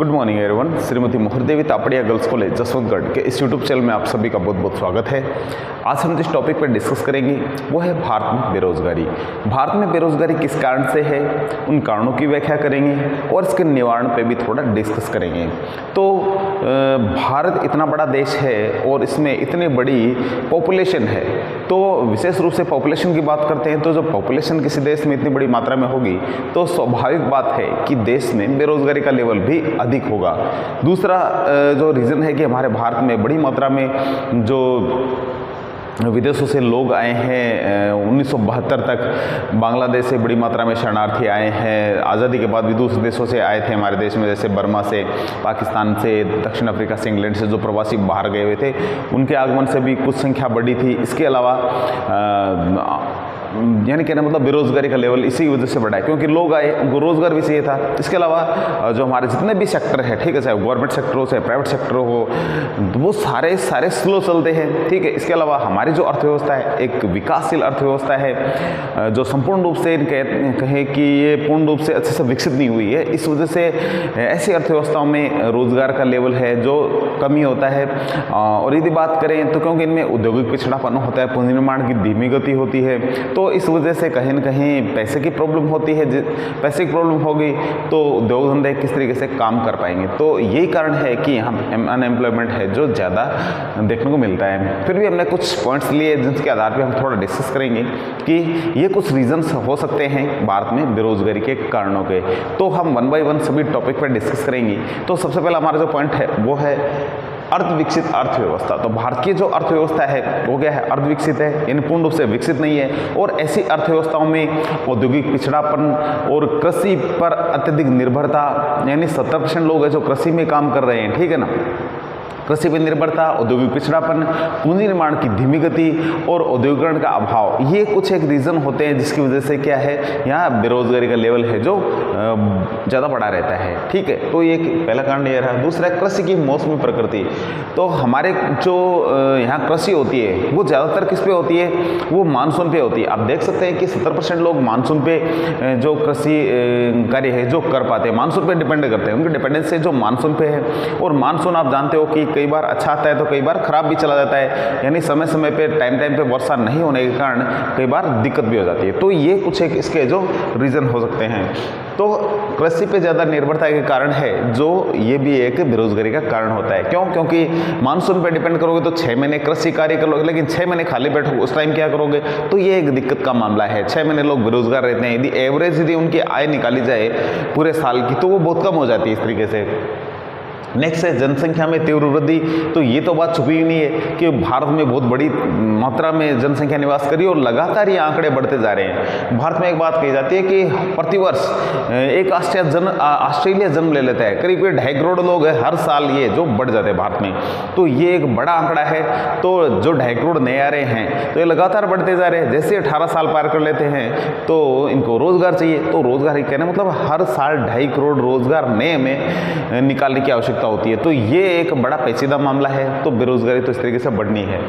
Good morning everyone. Shrimati Mohardevi Tapadia girls college Jaswantgarh के इस YouTube channel में आप सभी का बहुत बहुत स्वागत है। आज हम जिस टॉपिक पर डिस्कस करेंगे वो है भारत में बेरोजगारी। भारत में बेरोजगारी किस कारण से है, उन कारणों की व्याख्या करेंगे और इसके निवारण पे भी थोड़ा डिस्कस करेंगे। तो भारत इतना बड़ा देश है और इसमें इतनी बड़ी पॉपुलेशन है, तो विशेष रूप से पॉपुलेशन की बात करते हैं तो जब पॉपुलेशन किसी देश में इतनी बड़ी मात्रा में होगी तो स्वाभाविक बात है कि देश में बेरोजगारी का लेवल भी अधिक होगा। दूसरा जो रीज़न है कि हमारे भारत में बड़ी मात्रा में जो विदेशों से लोग आए हैं, 1972 तक बांग्लादेश से बड़ी मात्रा में शरणार्थी आए हैं। आज़ादी के बाद भी दूसरे देशों से आए थे हमारे देश में, जैसे बर्मा से, पाकिस्तान से, दक्षिण अफ्रीका से, इंग्लैंड से जो प्रवासी बाहर गए हुए थे, उनके आगमन से भी कुछ संख्या बढ़ी थी। इसके अलावा यानी कहना मतलब बेरोजगारी का लेवल इसी वजह से बढ़ा है क्योंकि लोग आए, उनको रोजगार भी चाहिए था। इसके अलावा जो हमारे जितने भी सेक्टर है, ठीक है, चाहे गवर्नमेंट सेक्टर हो चाहे प्राइवेट सेक्टर हो, वो सारे स्लो चलते हैं, ठीक है। इसके अलावा हमारी जो अर्थव्यवस्था है एक विकासशील अर्थव्यवस्था है जो संपूर्ण रूप से कहें कि ये पूर्ण रूप से अच्छे से विकसित नहीं हुई है। इस वजह से ऐसी अर्थव्यवस्थाओं में रोजगार का लेवल है जो कमी होता है। और यदि बात करें तो क्योंकि इनमें औद्योगिक पिछड़ापन होता है, पूंजी निर्माण की धीमी गति होती है, तो इस वजह से कहीं न कहीं पैसे की प्रॉब्लम होती है। पैसे की प्रॉब्लम होगी तो उद्योग धंधे किस तरीके से काम कर पाएंगे। तो यही कारण है कि यहाँ अनएम्प्लॉयमेंट है जो ज़्यादा देखने को मिलता है। फिर भी हमने कुछ पॉइंट्स लिए जिनके आधार पर हम थोड़ा डिस्कस करेंगे कि ये कुछ रीजन्स हो सकते हैं भारत में बेरोजगारी के कारणों के। तो हम वन बाय वन सभी टॉपिक पर डिस्कस करेंगे। तो सबसे पहला हमारा जो पॉइंट है वो है अर्धविकसित अर्थव्यवस्था। तो भारत की जो अर्थव्यवस्था है वो क्या है, अर्धविकसित है, यानी पूर्ण रूप से विकसित नहीं है। और ऐसी अर्थव्यवस्थाओं में औद्योगिक पिछड़ापन और कृषि पर अत्यधिक निर्भरता, यानी 70% लोग हैं जो कृषि में काम कर रहे हैं, ठीक है ना। कृषि पर निर्भरता, औद्योगिक पिछड़ापन, पूंजी निर्माण की धीमी गति और औद्योगिकरण का अभाव, ये कुछ एक रीज़न होते हैं जिसकी वजह से क्या है, यहाँ बेरोजगारी का लेवल है जो ज़्यादा बढ़ा रहता है, ठीक है। तो ये पहला कारण ये रहा। दूसरा है कृषि की मौसमी प्रकृति। तो हमारे जो यहाँ कृषि होती है वो ज़्यादातर किस पे होती है, वो मानसून पे होती है। आप देख सकते हैं कि 70% लोग मानसून पे जो कृषि कार्य है जो कर पाते हैं, मानसून पे डिपेंड करते हैं। उनकी डिपेंडेंस जो मानसून पे है। और मानसून आप जानते हो कि कई बार अच्छा आता है तो कई बार खराब भी चला जाता है, यानी समय समय पे टाइम पे वर्षा नहीं होने के कारण कई बार दिक्कत भी हो जाती है। तो ये कुछ एक इसके जो रीज़न हो सकते हैं। तो कृषि पे ज़्यादा निर्भरता के कारण है जो ये भी एक बेरोजगारी का कारण होता है। क्यों? क्योंकि मानसून पे डिपेंड करोगे तो 6 महीने कृषि कार्य कर लोगे, लेकिन 6 महीने खाली बैठोगे, उस टाइम क्या करोगे, तो ये एक दिक्कत का मामला है। 6 महीने लोग बेरोजगार रहते हैं। यदि उनकी आय निकाली जाए पूरे साल की तो वो बहुत कम हो जाती है इस तरीके से। नेक्स्ट है जनसंख्या में तीव्र वृद्धि। तो ये तो बात छुपी ही नहीं है कि भारत में बहुत बड़ी मात्रा में जनसंख्या निवास करी और लगातार ये आंकड़े बढ़ते जा रहे हैं। भारत में एक बात कही जाती है कि प्रतिवर्ष एक ऑस्ट्रेलिया जन्म ले लेता है। करीब 2.5 करोड़ लोग हैं हर साल, ये जो बढ़ जाते हैं भारत में। तो ये एक बड़ा आंकड़ा है। तो जो 2.5 करोड़ नए आ रहे हैं तो ये लगातार बढ़ते जा रहे हैं। जैसे 18 साल पार कर लेते हैं तो इनको रोजगार चाहिए। तो रोजगार ही कहना मतलब हर साल 2.5 करोड़ रोजगार नए में निकालने की आवश्यकता होती है। तो ये एक बड़ा पेचीदा मामला है। तो बेरोजगारी तो इस तरीके से बढ़नी है।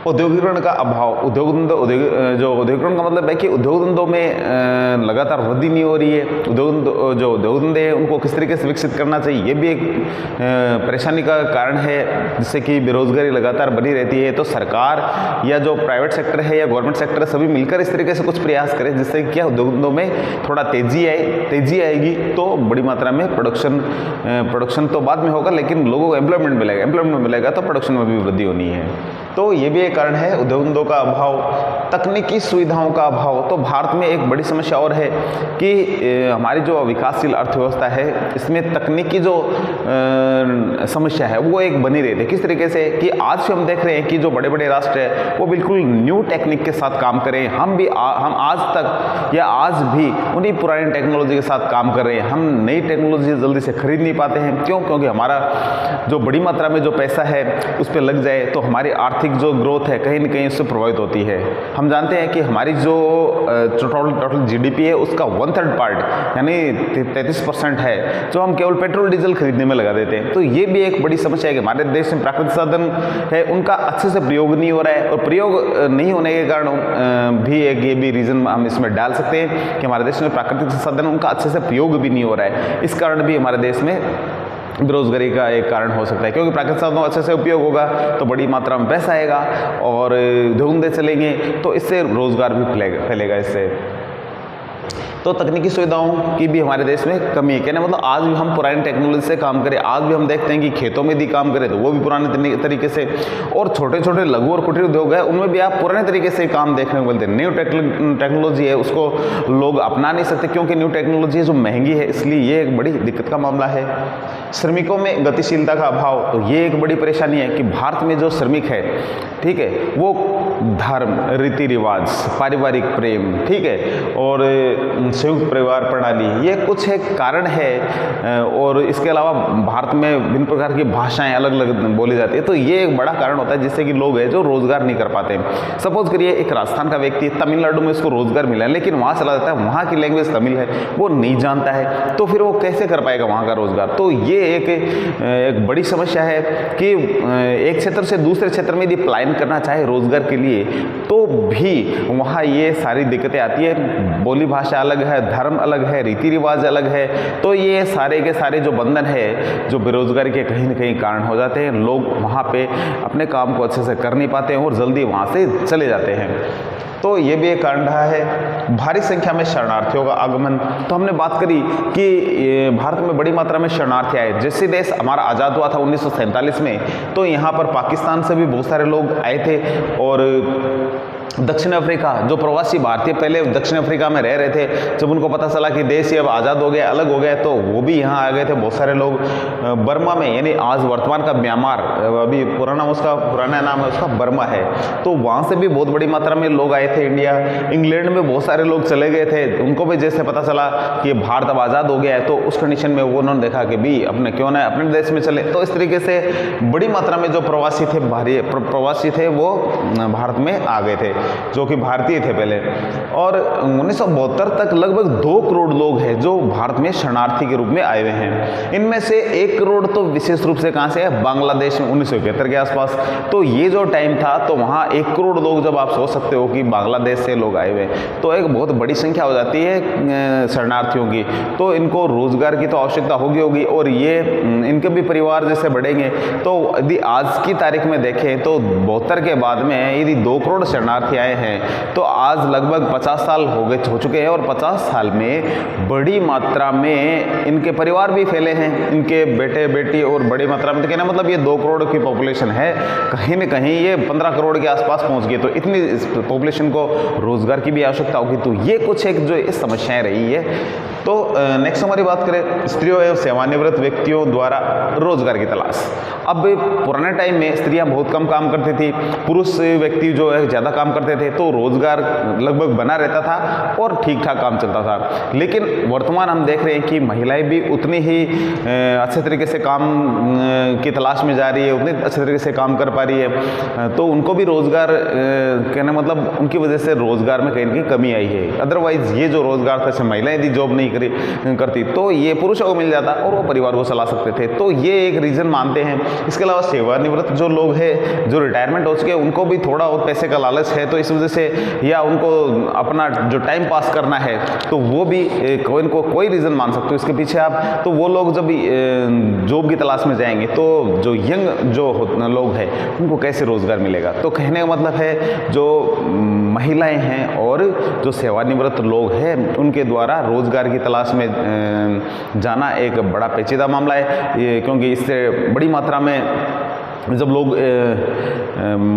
औद्योगिकरण का अभाव, औद्योगिकरण का मतलब है कि उद्योग धंधों में लगातार वृद्धि नहीं हो रही है। जो उद्योग धंधे हैं उनको किस तरीके से विकसित करना चाहिए, ये भी एक परेशानी का कारण है जिससे कि बेरोजगारी लगातार बनी रहती है। तो सरकार या जो प्राइवेट सेक्टर है या गवर्नमेंट सेक्टर है, सभी मिलकर इस तरीके से कुछ प्रयास करें जिससे कि क्या उद्योग धंधों में थोड़ा तेजी आएगी तो बड़ी मात्रा में प्रोडक्शन तो बाद में होगा, लेकिन लोगों को एम्प्लॉयमेंट मिलेगा तो प्रोडक्शन में भी वृद्धि होनी है। तो ये भी एक कारण है उद्योग धंधों का अभाव। तकनीकी सुविधाओं का अभाव। तो भारत में एक बड़ी समस्या और है कि हमारी जो विकासशील अर्थव्यवस्था है इसमें तकनीकी जो समस्या है वो एक बनी रहती है। किस तरीके से कि आज से हम देख रहे हैं कि जो बड़े बड़े राष्ट्र है वो बिल्कुल न्यू टेक्निक के साथ काम करें। हम आज तक या आज भी उन्हीं पुरानी टेक्नोलॉजी के साथ काम कर रहे हैं। हम नई टेक्नोलॉजी जल्दी से खरीद नहीं पाते हैं। क्यों? क्योंकि हमारा जो बड़ी मात्रा में जो पैसा है उस पर लग जाए तो हमारी आर्थिक जो ग्रोथ ग्रोथ है कहीं ना कहीं उससे प्रभावित होती है। हम जानते हैं कि हमारी जो टोटल जीडीपी है उसका 1/3 पार्ट यानी 33% है जो हम केवल पेट्रोल डीजल खरीदने में लगा देते हैं। तो ये भी एक बड़ी समस्या है कि हमारे देश में प्राकृतिक साधन है उनका अच्छे से प्रयोग नहीं हो रहा है, और प्रयोग नहीं होने के कारण भी एक ये भी रीज़न हम इसमें डाल सकते हैं कि हमारे देश में प्राकृतिक संसाधन उनका अच्छे से प्रयोग भी नहीं हो रहा है। इस कारण भी हमारे देश में बेरोजगारी का एक कारण हो सकता है, क्योंकि प्राकृतिक साधनों अच्छे से उपयोग होगा तो बड़ी मात्रा में पैसा आएगा और धंधे चलेंगे तो इससे रोजगार भी फैलेगा इससे। तो तकनीकी सुविधाओं की भी हमारे देश में कमी है। कहने मतलब आज भी हम पुरानी टेक्नोलॉजी से काम करें, आज भी हम देखते हैं कि खेतों में भी काम करें तो वो भी पुराने तरीके से, और छोटे छोटे लघु और कुटीर उद्योग है उनमें भी आप पुराने तरीके से काम देखने को मिलते हैं। न्यू टेक्नोलॉजी है उसको लोग अपना नहीं सकते क्योंकि न्यू टेक्नोलॉजी है जो महंगी है, इसलिए ये एक बड़ी दिक्कत का मामला है। श्रमिकों में गतिशीलता का अभाव, तो ये एक बड़ी परेशानी है कि भारत में जो श्रमिक है, ठीक है, वो धर्म, रीति रिवाज, पारिवारिक प्रेम, ठीक है, और संयुक्त परिवार प्रणाली, ये कुछ एक कारण है। और इसके अलावा भारत में विभिन्न प्रकार की भाषाएं अलग अलग बोली जाती है, तो ये एक बड़ा कारण होता है जिससे कि लोग हैं जो रोजगार नहीं कर पाते। सपोज करिए एक राजस्थान का व्यक्ति तमिलनाडु में उसको रोजगार मिला है, लेकिन वहाँ चला जाता है, वहाँ की लैंग्वेज तमिल है, वो नहीं जानता है, तो फिर वो कैसे कर पाएगा वहाँ का रोजगार। तो ये एक बड़ी समस्या है कि एक क्षेत्र से दूसरे क्षेत्र में यदि पलायन करना चाहे रोजगार के लिए तो भी वहाँ ये सारी दिक्कतें आती है। बोली भाषा अलग है, धर्म अलग है, रीति रिवाज अलग है, तो ये सारे के सारे जो बंधन है जो बेरोजगारी के कहीं ना कहीं कारण हो जाते हैं। लोग वहाँ पे अपने काम को अच्छे से कर नहीं पाते हैं और जल्दी वहाँ से चले जाते हैं, तो ये भी एक कारण रहा है। भारी संख्या में शरणार्थियों का आगमन, तो हमने बात करी कि भारत में बड़ी मात्रा में शरणार्थी आए। जैसे देश हमारा आज़ाद हुआ था 1947 में, तो यहाँ पर पाकिस्तान से भी बहुत सारे लोग आए थे, और दक्षिण अफ्रीका जो प्रवासी भारतीय पहले दक्षिण अफ्रीका में रह रहे थे, जब उनको पता चला कि देश ये अब आज़ाद हो गया, अलग हो गया, तो वो भी यहाँ आ गए थे बहुत सारे लोग। बर्मा में, यानी आज वर्तमान का म्यांमार, अभी पुराना नाम है उसका बर्मा है, तो वहाँ से भी बहुत बड़ी मात्रा में लोग आए थे इंडिया। इंग्लैंड में बहुत सारे लोग चले गए थे, उनको भी जैसे पता चला कि भारत अब आज़ाद हो गया है, तो उस कंडीशन में वो उन्होंने देखा कि भी अपने क्यों ना अपने देश में चले। तो इस तरीके से बड़ी मात्रा में जो प्रवासी थे वो भारत में आ गए थे, जो कि भारतीय थे पहले। और 1972 तक लगभग 2 करोड़ लोग हैं जो भारत में शरणार्थी के रूप में आए हुए हैं। इनमें से 1 करोड़ तो विशेष रूप से कहाँ से है, बांग्लादेश में 1971 के आसपास। तो ये जो टाइम था तो वहाँ 1 करोड़ लोग, जब आप सोच सकते हो कि बांग्लादेश से लोग आए हुए, तो एक बहुत बड़ी संख्या हो जाती है शरणार्थियों की। तो इनको रोजगार की तो आवश्यकता होगी, और ये इनके भी परिवार जैसे बढ़ेंगे। तो यदि आज की तारीख में देखें तो 72 के बाद में यदि 2 करोड़ शरणार्थी आए हैं, तो आज लगभग 50 साल हो चुके हैं, और 50 साल में बड़ी मात्रा में इनके परिवार भी फैले हैं, इनके बेटे बेटी, और बड़ी मात्रा में, तो कहना मतलब ये 2 करोड़ की पॉपुलेशन है, कहीं न कहीं ये 15 करोड़ के आसपास पहुंच गई। तो इतनी पॉपुलेशन को रोजगार की भी आवश्यकता होगी। तो ये कुछ एक जो समस्याएं रही है। तो नेक्स्ट हमारी बात करें स्त्रियों एवं सेवानिवृत्त व्यक्तियों द्वारा रोजगार की तलाश। अब पुराने टाइम में स्त्रियां बहुत कम काम करती थी, पुरुष व्यक्ति जो है ज़्यादा काम करते थे, तो रोजगार लगभग बना रहता था और ठीक ठाक काम चलता था। लेकिन वर्तमान हम देख रहे हैं कि महिलाएं भी उतनी ही अच्छे तरीके से काम की तलाश में जा रही है, उतने अच्छे तरीके से काम कर पा रही है, तो उनको भी रोजगार कहने मतलब उनकी वजह से रोजगार में कहीं ना कहीं कमी आई है। अदरवाइज ये जो रोजगार था, जैसे महिलाएं यदि जॉब नहीं करती तो ये पुरुषों को मिल जाता और वो परिवार को चला सकते थे। तो ये एक रीज़न मानते हैं। इसके अलावा सेवानिवृत्त जो लोग हैं, जो रिटायरमेंट हो चुके हैं, उनको भी थोड़ा और पैसे का लालच है, तो इस वजह से, या उनको अपना जो टाइम पास करना है, तो वो भी कोई रीज़न मान सकते हो इसके पीछे आप। तो वो लोग जब जॉब की तलाश में जाएंगे तो जो यंग जो लोग हैं उनको कैसे रोजगार मिलेगा। तो कहने का मतलब है जो महिलाएं हैं और जो सेवानिवृत्त लोग हैं उनके द्वारा रोजगार की तलाश में जाना एक बड़ा पेचीदा मामला है, क्योंकि इससे बड़ी मात्रा में जब लोग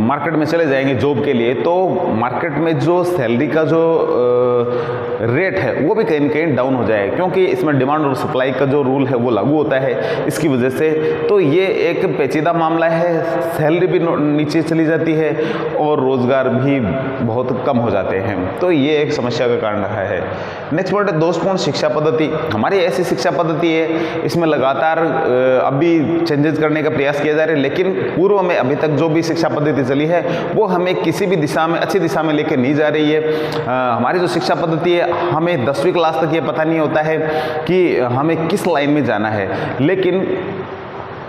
मार्केट में चले जाएंगे जॉब के लिए, तो मार्केट में जो सैलरी का जो रेट है वो भी कहीं ना कहीं डाउन हो जाएगा, क्योंकि इसमें डिमांड और सप्लाई का जो रूल है वो लागू होता है इसकी वजह से। तो ये एक पेचीदा मामला है, सैलरी भी नीचे चली जाती है और रोज़गार भी बहुत कम हो जाते हैं। तो ये एक समस्या का कारण रहा है। नेक्स्ट पॉइंट है दोषपूर्ण शिक्षा पद्धति। हमारी ऐसी शिक्षा पद्धति है, इसमें लगातार अभी चेंजेस करने का प्रयास किया जा रहा है, लेकिन पूर्व में अभी तक जो भी शिक्षा पद्धति चली है वो हमें किसी भी दिशा में, अच्छी दिशा में लेकर नहीं जा रही है। हमारी जो शिक्षा पद्धति है, हमें 10वीं क्लास तक ये पता नहीं होता है कि हमें किस लाइन में जाना है, लेकिन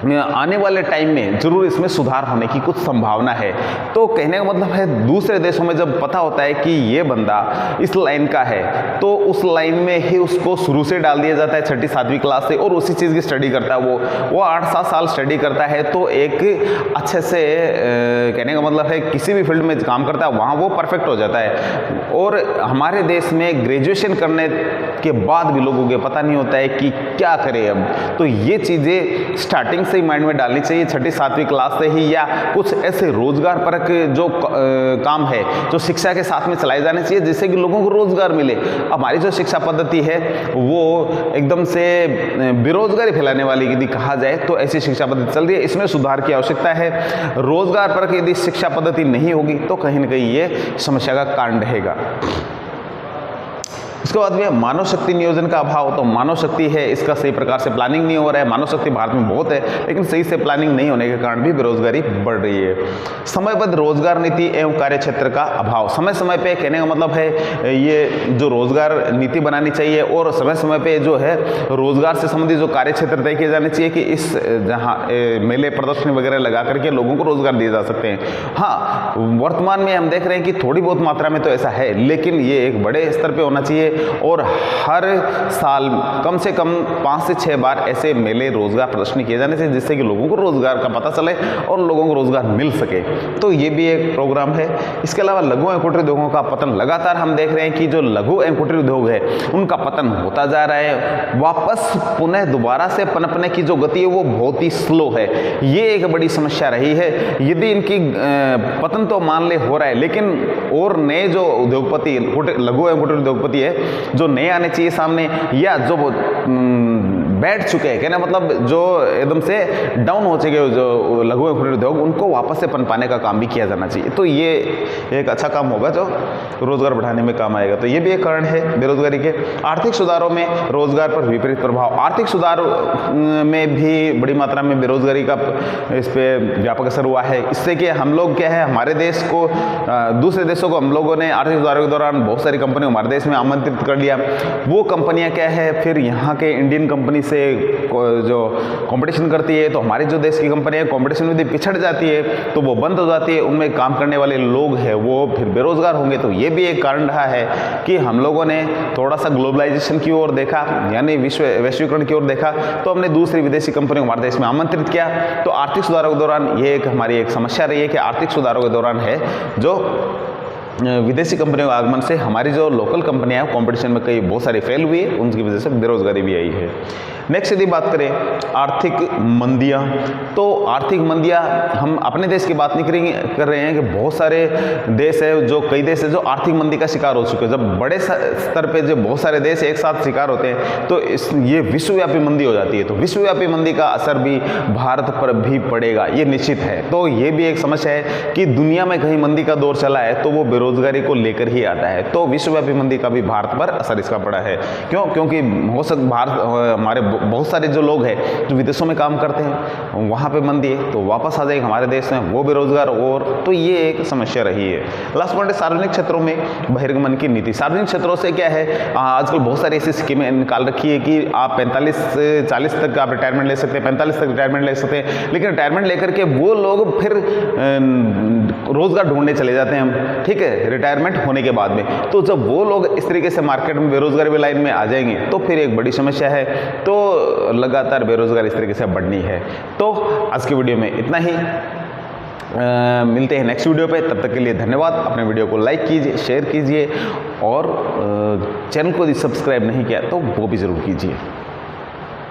आने वाले टाइम में जरूर इसमें सुधार होने की कुछ संभावना है। तो कहने का मतलब है, दूसरे देशों में जब पता होता है कि ये बंदा इस लाइन का है तो उस लाइन में ही उसको शुरू से डाल दिया जाता है 6ठी 7वीं क्लास से, और उसी चीज़ की स्टडी करता है। वो 8-7 साल स्टडी करता है तो एक अच्छे से कहने का मतलब है किसी भी फील्ड में काम करता है वहाँ वो परफेक्ट हो जाता है। और हमारे देश में ग्रेजुएशन करने के बाद भी लोगों को पता नहीं होता है कि क्या करें अब। तो ये चीज़ें स्टार्टिंग से ही माइंड में डालनी चाहिए 6ठी 7वीं क्लास से ही, या कुछ ऐसे रोजगार परक जो काम है जो शिक्षा के साथ में चलाए जाने चाहिए जिससे कि लोगों को रोजगार मिले। हमारी जो शिक्षा पद्धति है वो एकदम से बेरोजगारी फैलाने वाली यदि कहा जाए तो ऐसी शिक्षा पद्धति चल रही है। इसमें सुधार की आवश्यकता है। रोजगार परक यदि शिक्षा पद्धति नहीं होगी तो कहीं ना कहीं ये समस्या का कारण रहेगा। उसके बाद में मानव शक्ति नियोजन का अभाव। तो मानव शक्ति है, इसका सही प्रकार से प्लानिंग नहीं हो रहा है। मानव शक्ति भारत में बहुत है लेकिन सही से प्लानिंग नहीं होने के कारण भी बेरोजगारी बढ़ रही है। समयबद्ध रोजगार नीति एवं कार्य क्षेत्र का अभाव। समय समय पे, कहने का मतलब है ये जो रोजगार नीति बनानी चाहिए और समय समय पे जो है रोजगार से संबंधित जो कार्य क्षेत्र तय किए जाने चाहिए कि इस जहाँ मेले प्रदर्शनी वगैरह लगा करके लोगों को रोजगार दिए जा सकते हैं। हाँ, वर्तमान में हम देख रहे हैं कि थोड़ी बहुत मात्रा में तो ऐसा है, लेकिन ये एक बड़े स्तर पर होना चाहिए और हर साल कम से कम 5 से 6 बार ऐसे मेले रोजगार प्रदर्शनी किए जाने से जिससे कि लोगों को रोजगार का पता चले और लोगों को रोजगार मिल सके। तो ये भी एक प्रोग्राम है। इसके अलावा लघु एवं कुटीर उद्योगों का पतन लगातार हम देख रहे हैं कि जो लघु एवं कुटीर उद्योग है उनका पतन होता जा रहा है। वापस पुनः दोबारा से पनपने की जो गति है वो बहुत ही स्लो है। ये एक बड़ी समस्या रही है। यदि इनकी पतन तो मान ले हो रहा है, लेकिन और नए जो उद्योगपति लघु एवं कुटीर उद्योगपति है जो नए आने चाहिए सामने, या जो बैठ चुके हैं, कहना मतलब जो एकदम से डाउन हो चुके जो लघु एवं कुटीर उद्योग, उनको वापस से पनपाने का काम भी किया जाना चाहिए। तो ये एक अच्छा काम होगा जो रोजगार बढ़ाने में काम आएगा। तो ये भी एक कारण है बेरोजगारी के। आर्थिक सुधारों में रोजगार पर विपरीत प्रभाव। आर्थिक सुधार में भी बड़ी मात्रा में बेरोजगारी का इस पर व्यापक असर हुआ है। इससे कि हम लोग क्या है, हमारे देश को दूसरे देशों को हम लोगों ने आर्थिक सुधारों के दौरान बहुत सारी कंपनियां हमारे देश में आमंत्रित कर लिया। वो कंपनियां क्या है, फिर यहाँ के इंडियन कंपनी से जो कंपटीशन करती है, तो हमारे जो देश की कंपनियां कंपटीशन में यदि पिछड़ जाती है तो वो बंद हो जाती है। उनमें काम करने वाले लोग हैं वो फिर बेरोजगार होंगे। तो ये भी एक कारण रहा है कि हम लोगों ने थोड़ा सा ग्लोबलाइजेशन की ओर देखा, यानी वैश्वीकरण की ओर देखा, तो हमने दूसरी विदेशी कंपनियों को हमारे देश में आमंत्रित किया। तो आर्थिक सुधारों के दौरान ये एक हमारी एक समस्या रही है कि आर्थिक सुधारों के दौरान है जो विदेशी कंपनियों के आगमन से हमारी जो लोकल कंपनियां हैं कंपटीशन में कई बहुत सारी फेल हुई है, उनकी वजह से बेरोजगारी भी आई है। नेक्स्ट यदि बात करें आर्थिक मंदियां, तो आर्थिक मंदियां हम अपने देश की बात नहीं कर रहे हैं कि बहुत सारे देश है, जो कई देश है जो आर्थिक मंदी का शिकार हो चुके हैं। जब बड़े स्तर पे जो बहुत सारे देश एक साथ शिकार होते हैं तो ये विश्वव्यापी मंदी हो जाती है। तो विश्वव्यापी मंदी का असर भी भारत पर भी पड़ेगा, ये निश्चित है। तो ये भी एक समस्या है कि दुनिया में कहीं मंदी का दौर चला है तो वो बेरोजगारी को लेकर ही आता है। तो विश्वव्यापी मंदी का भी भारत पर असर इसका पड़ा है। क्यों? क्योंकि हो सकता भारत हमारे बहुत सारे जो लोग हैं जो विदेशों में काम करते हैं वहाँ पे मंदी है तो वापस आ जाएंगे हमारे देश में, वो बेरोजगार। और तो ये एक समस्या रही है। लास्ट पॉइंट है सार्वजनिक क्षेत्रों में बहिर्गमन की नीति। सार्वजनिक क्षेत्रों से क्या है, आजकल बहुत सारी ऐसी स्कीमें निकाल रखी है कि आप 45 से 40 तक आप रिटायरमेंट ले सकते हैं, 45 तक रिटायरमेंट ले सकते हैं। लेकिन रिटायरमेंट लेकर के वो लोग फिर रोजगार ढूंढने चले जाते हैं, ठीक है, रिटायरमेंट होने के बाद में। तो जब वो लोग इस तरीके से मार्केट में बेरोजगारी की लाइन में आ जाएंगे तो फिर एक बड़ी समस्या है। तो लगातार बेरोजगारी इस तरीके से बढ़नी है। तो आज की वीडियो में इतना ही। मिलते हैं नेक्स्ट वीडियो पे। तब तक के लिए धन्यवाद। अपने वीडियो को लाइक कीजिए, शेयर कीजिए और चैनल को यदि सब्सक्राइब नहीं किया तो वो भी ज़रूर कीजिए।